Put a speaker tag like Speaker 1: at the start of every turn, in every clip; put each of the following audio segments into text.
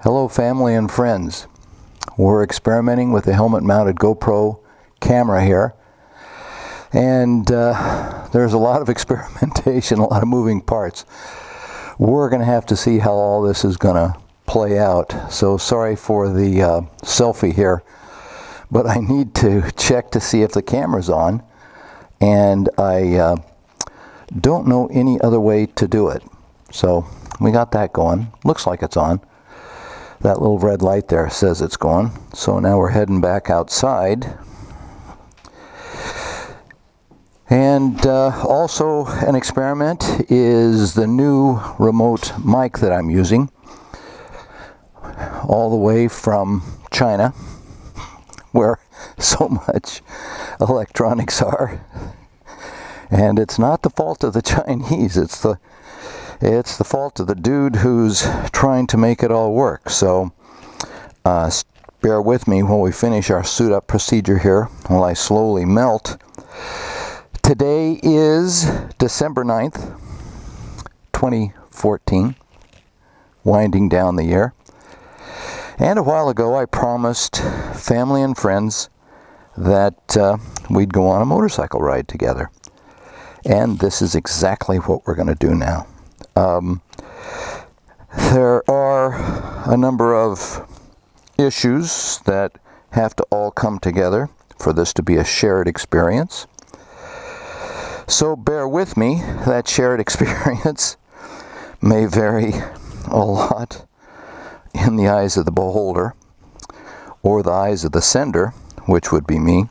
Speaker 1: Hello family and friends. We're experimenting with the helmet-mounted GoPro camera here, and there's a lot of experimentation, a lot of moving parts. We're going to have to see how all this is going to play out, so sorry for the selfie here, but I need to check to see if the camera's on, and I don't know any other way to do it. So we got that going. Looks like it's on. That little red light there says it's going. So now we're heading back outside. And also an experiment is the new remote mic that I'm using, all the way from China, where so much electronics are. And it's not the fault of the Chinese, it's the fault of the dude who's trying to make it all work. So bear with me while we finish our suit-up procedure here, while I slowly melt. Today is December 9th, 2014, winding down the year. And a while ago I promised family and friends that we'd go on a motorcycle ride together. And this is exactly what we're going to do now. There are a number of issues that have to all come together for this to be a shared experience. So bear with me, that shared experience may vary a lot in the eyes of the beholder, or the eyes of the sender, which would be me.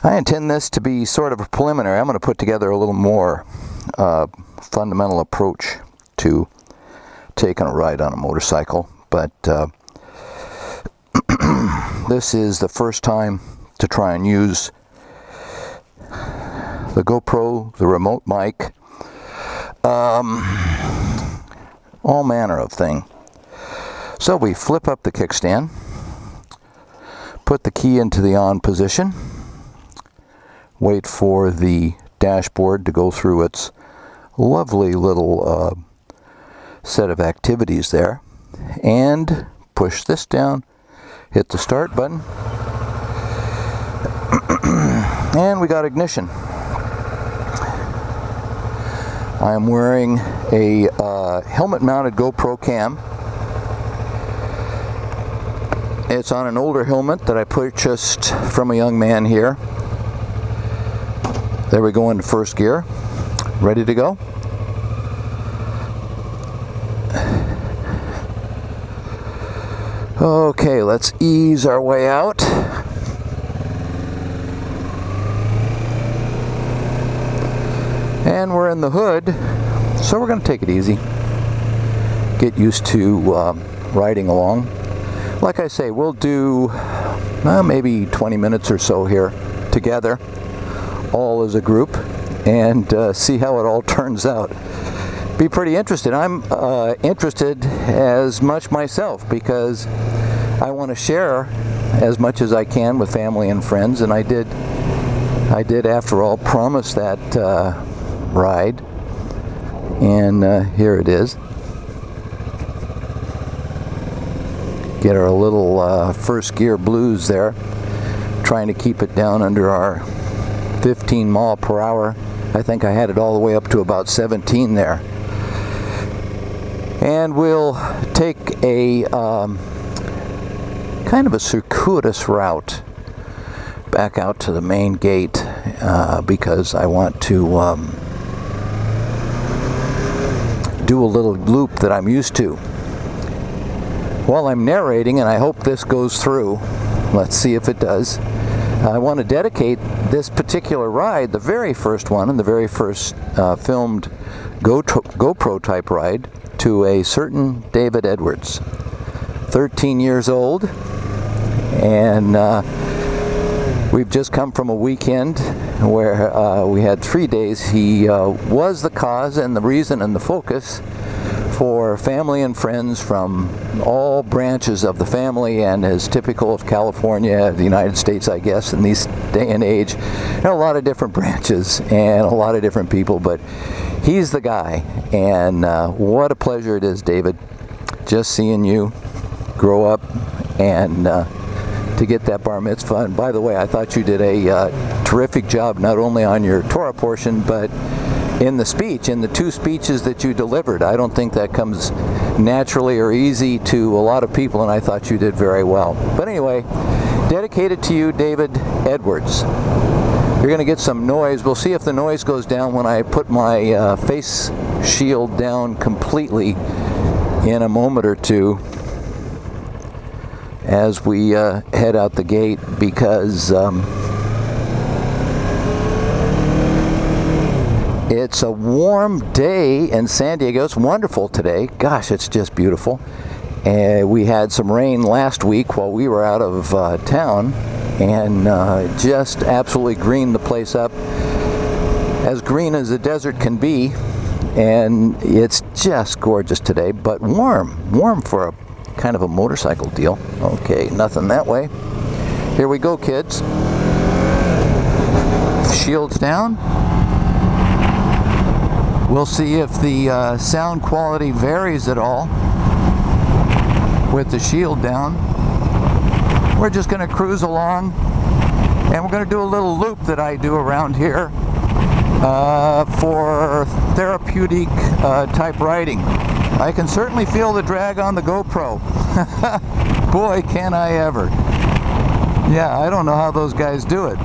Speaker 1: I intend this to be sort of a preliminary. I'm going to put together a little more fundamental approach to taking a ride on a motorcycle, but this is the first time to try and use the GoPro, the remote mic, all manner of thing. So we flip up the kickstand, put the key into the on position, wait for the dashboard to go through its lovely little set of activities there, and push this down, hit the start button, and we got ignition. I am wearing a helmet-mounted GoPro cam. It's on an older helmet that I purchased from a young man here. There we go into first gear. Ready to go? Okay, let's ease our way out. And we're in the hood, so we're going to take it easy. Get used to riding along. Like I say, we'll do maybe 20 minutes or so here together, all as a group, and see how it all turns out. Be pretty interested. I'm interested as much myself, because I want to share as much as I can with family and friends, and I did after all promise that ride, and here it is. Get our little first gear blues there, trying to keep it down under our 15 mile per hour. I think I had it all the way up to about 17 there. And we'll take a kind of a circuitous route back out to the main gate, because I want to do a little loop that I'm used to. While I'm narrating, and I hope this goes through, let's see if it does, I want to dedicate this particular ride, the very first one, and the very first filmed GoPro type ride, to a certain David Edwards, 13 years old, and we've just come from a weekend where we had 3 days. He was the cause and the reason and the focus for family and friends from all branches of the family, and as typical of California, the United States, I guess, in this day and age, there are a lot of different branches and a lot of different people, but he's the guy, and what a pleasure it is, David, just seeing you grow up and to get that bar mitzvah. And by the way, I thought you did a terrific job, not only on your Torah portion, but in the speech, in the 2 speeches that you delivered. I don't think that comes naturally or easy to a lot of people, and I thought you did very well. But anyway, dedicated to you, David Edwards. You're going to get some noise. We'll see if the noise goes down when I put my face shield down completely in a moment or two as we head out the gate, because it's a warm day in San Diego. It's wonderful today. Gosh, it's just beautiful. And we had some rain last week while we were out of town, and just absolutely greened the place up, as green as a desert can be. And it's just gorgeous today, but warm for a kind of a motorcycle deal. Okay, nothing that way. Here we go, kids. Shields down. We'll see if the sound quality varies at all with the shield down. We're just going to cruise along, and we're going to do a little loop that I do around here for therapeutic type riding. I can certainly feel the drag on the GoPro. Boy, can I ever. Yeah, I don't know how those guys do it.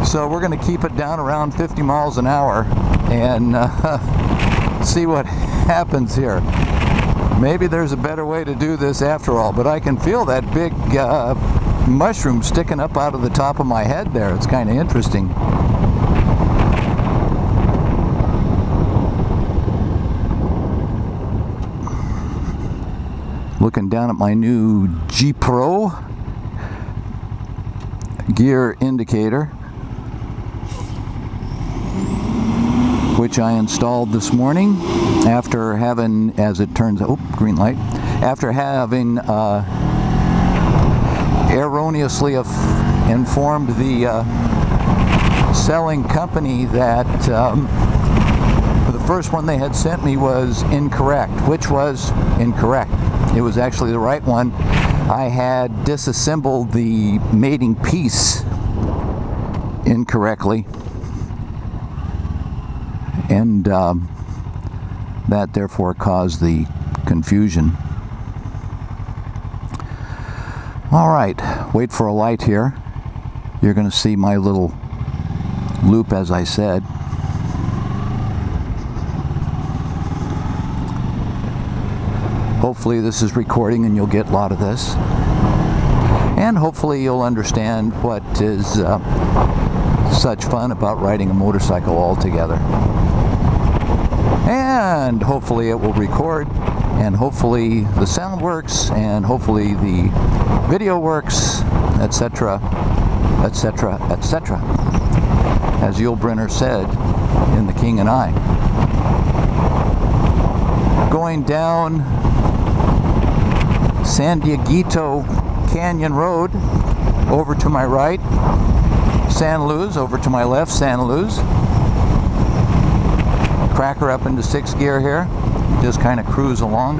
Speaker 1: So we're going to keep it down around 50 miles an hour and see what happens here. Maybe there's a better way to do this after all, but I can feel that big mushroom sticking up out of the top of my head there. It's kind of interesting. Looking down at my new G Pro gear indicator, which I installed this morning after having, as it turns out, green light, after having erroneously informed the selling company that the first one they had sent me was incorrect, which was incorrect. It was actually the right one. I had disassembled the mating piece incorrectly, and that therefore caused the confusion. All right, wait for a light here. You're going to see my little loop, as I said. Hopefully this is recording and you'll get a lot of this. And hopefully you'll understand what is such fun about riding a motorcycle altogether. And hopefully it will record, and hopefully the sound works, and hopefully the video works, etc., etc., etc., as Yul Brynner said in The King and I. Going down San Dieguito Canyon Road, over to my right, San Luis, over to my left, San Luis. Cracker up into 6th gear here, just kind of cruise along.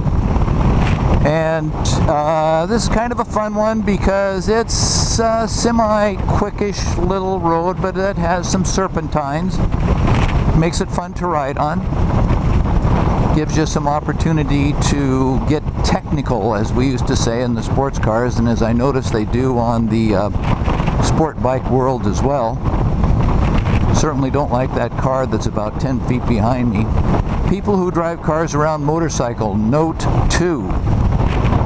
Speaker 1: And this is kind of a fun one because it's a semi-quickish little road, but it has some serpentines. Makes it fun to ride on. Gives you some opportunity to get technical, as we used to say in the sports cars, and as I noticed they do on the sport bike world as well. Certainly don't like that car that's about 10 feet behind me. People who drive cars around motorcycle, note 2.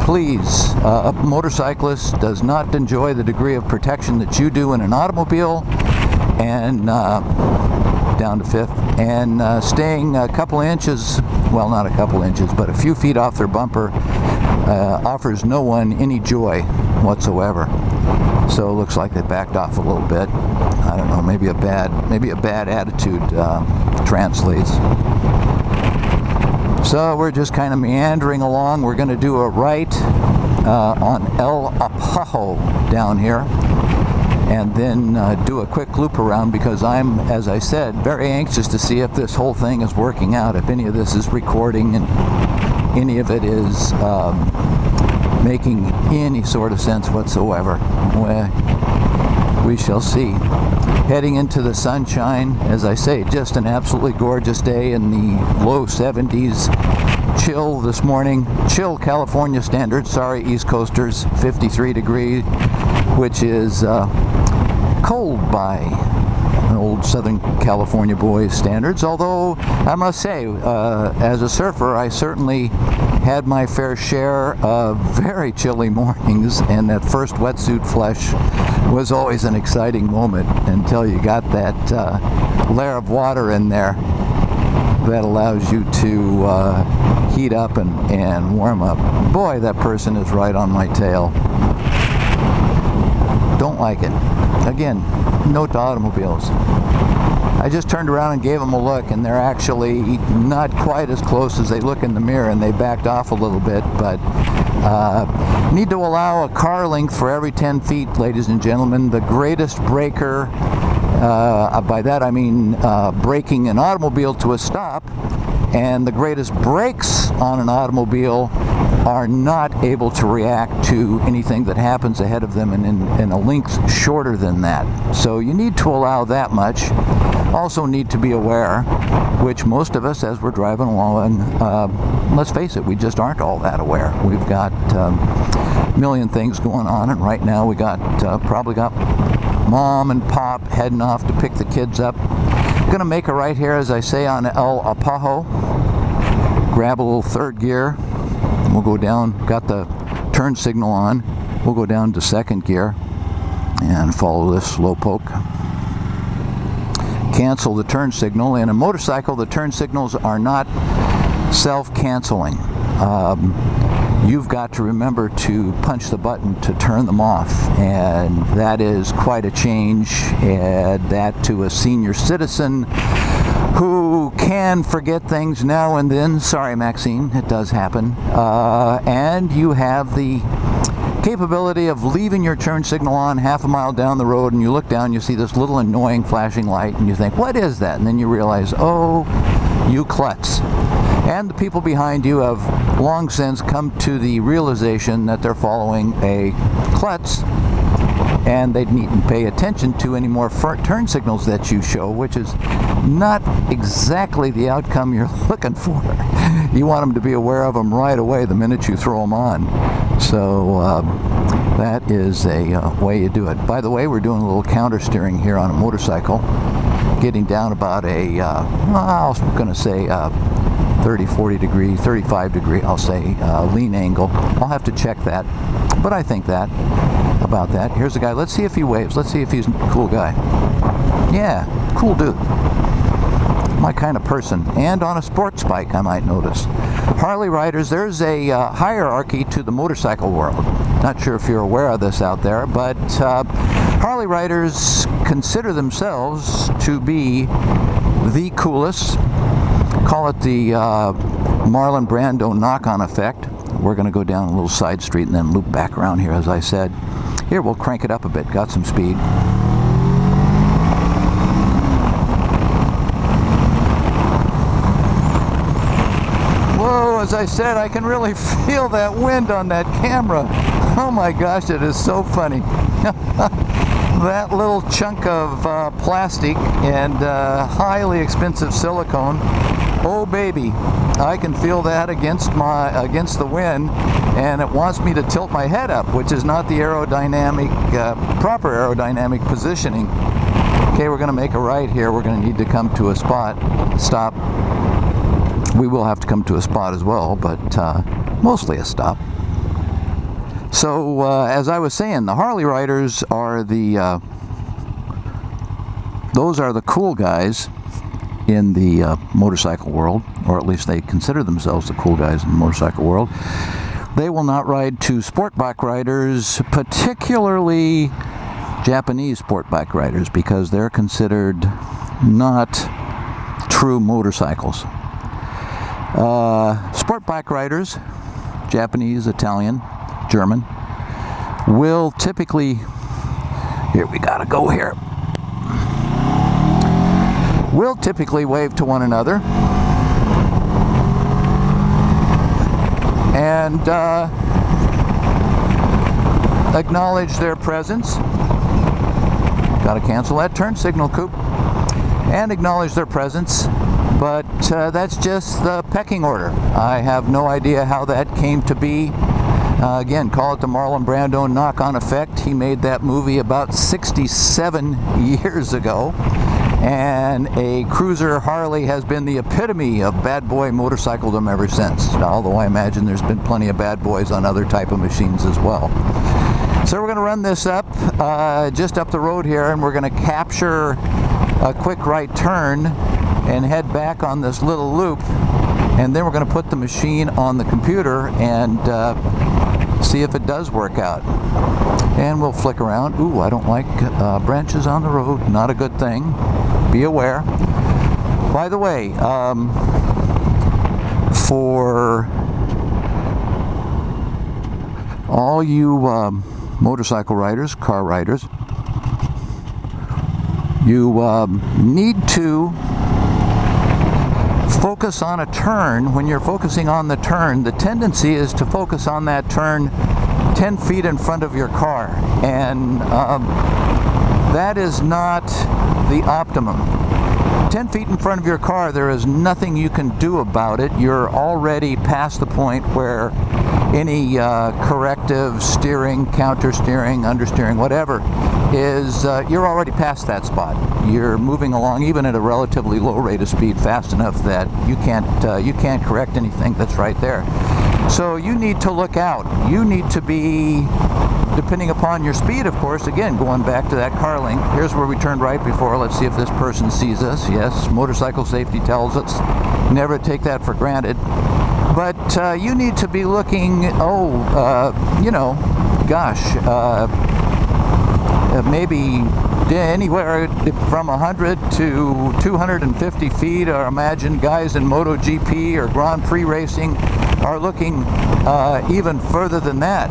Speaker 1: Please, a motorcyclist does not enjoy the degree of protection that you do in an automobile, and down to 5th, and staying a couple inches, well, not a couple inches, but a few feet off their bumper offers no one any joy whatsoever. So it looks like they backed off a little bit. I don't know, maybe a bad attitude translates. So we're just kind of meandering along. We're going to do a right on El Apajo down here, and then do a quick loop around, because I'm, as I said, very anxious to see if this whole thing is working out, if any of this is recording and any of it is making any sort of sense whatsoever. We shall see. Heading into the sunshine, as I say, just an absolutely gorgeous day in the low 70s. Chill this morning. Chill California standards. Sorry, East Coasters. 53 degrees, which is cold by an old Southern California boy's standards. Although I must say, as a surfer, I certainly had my fair share of very chilly mornings, and that first wetsuit flush was always an exciting moment until you got that layer of water in there that allows you to heat up and warm up. Boy, that person is right on my tail. Don't like it. Again, note to automobiles. I just turned around and gave them a look, and they're actually not quite as close as they look in the mirror, and they backed off a little bit, but need to allow a car length for every 10 feet, ladies and gentlemen. The greatest breaker, by that I mean braking an automobile to a stop, and the greatest brakes on an automobile are not able to react to anything that happens ahead of them in a length shorter than that. So you need to allow that much. Also need to be aware, which most of us as we're driving along, let's face it, we just aren't all that aware. We've got a million things going on, and right now we got probably got mom and pop heading off to pick the kids up. Gonna make a right here, as I say, on El Apajo. Grab a little third gear. We'll go down, got the turn signal on. We'll go down to second gear and follow this slow poke. Cancel the turn signal. In a motorcycle, the turn signals are not self-canceling. You've got to remember to punch the button to turn them off, and that is quite a change. Add that to a senior citizen who can forget things now and then. Sorry, Maxine, it does happen. And you have the capability of leaving your turn signal on half a mile down the road, and you look down, you see this little annoying flashing light, and you think, what is that? And then you realize, oh, you klutz. And the people behind you have long since come to the realization that they're following a klutz, and they needn't pay attention to any more turn signals that you show, which is not exactly the outcome you're looking for. You want them to be aware of them right away the minute you throw them on. So that is a way you do it. By the way, we're doing a little counter steering here on a motorcycle, getting down about a, I was going to say 30, 40 degree, 35 degree, I'll say, lean angle. I'll have to check that, but I think that about that. Here's a guy. Let's see if he waves. Let's see if he's a cool guy. Yeah, cool dude. My kind of person. And on a sports bike, I might notice. Harley riders, there's a hierarchy to the motorcycle world. Not sure if you're aware of this out there, but Harley riders consider themselves to be the coolest. Call it the Marlon Brando knock-on effect. We're going to go down a little side street and then loop back around here, as I said. Here, we'll crank it up a bit. Got some speed. Whoa, as I said, I can really feel that wind on that camera. Oh my gosh, it is so funny. That little chunk of plastic and highly expensive silicone. Oh baby, I can feel that against the wind, and it wants me to tilt my head up, which is not the aerodynamic, proper aerodynamic positioning. Okay, we're going to make a right here. We're going to need to come to a stop. We will have to come to a spot as well, but mostly a stop. So, as I was saying, the Harley riders are those are the cool guys in the motorcycle world, or at least they consider themselves the cool guys in the motorcycle world. They will not ride to sport bike riders, particularly Japanese sport bike riders, because they're considered not true motorcycles. Sport bike riders, Japanese, Italian, German, will typically, here we gotta go here, will typically wave to one another and acknowledge their presence. Got to cancel that turn signal, Coop. And acknowledge their presence. But that's just the pecking order. I have no idea how that came to be. Again, call it the Marlon Brando knock-on effect. He made that movie about 67 years ago. And a Cruiser Harley has been the epitome of bad boy motorcycledom ever since. Although I imagine there's been plenty of bad boys on other type of machines as well. So we're going to run this up, just up the road here, and we're going to capture a quick right turn and head back on this little loop. And then we're going to put the machine on the computer and see if it does work out. And we'll flick around. Ooh, I don't like branches on the road. Not a good thing. Be aware. By the way, for all you motorcycle riders, car riders, you need to focus on a turn. When you're focusing on the turn, the tendency is to focus on that turn 10 feet in front of your car, and that is not the optimum. 10 feet in front of your car, there is nothing you can do about it. You're already past the point where any corrective steering, counter steering, understeering, whatever, is you're already past that spot. You're moving along even at a relatively low rate of speed fast enough that you can't correct anything that's right there. So you need to look out. You need to be, depending upon your speed, of course, again, going back to that car link. Here's where we turned right before. Let's see if this person sees us. Yes, motorcycle safety tells us never take that for granted. But you need to be looking, you know, gosh, maybe anywhere from 100 to 250 feet, or imagine guys in MotoGP or Grand Prix racing are looking even further than that.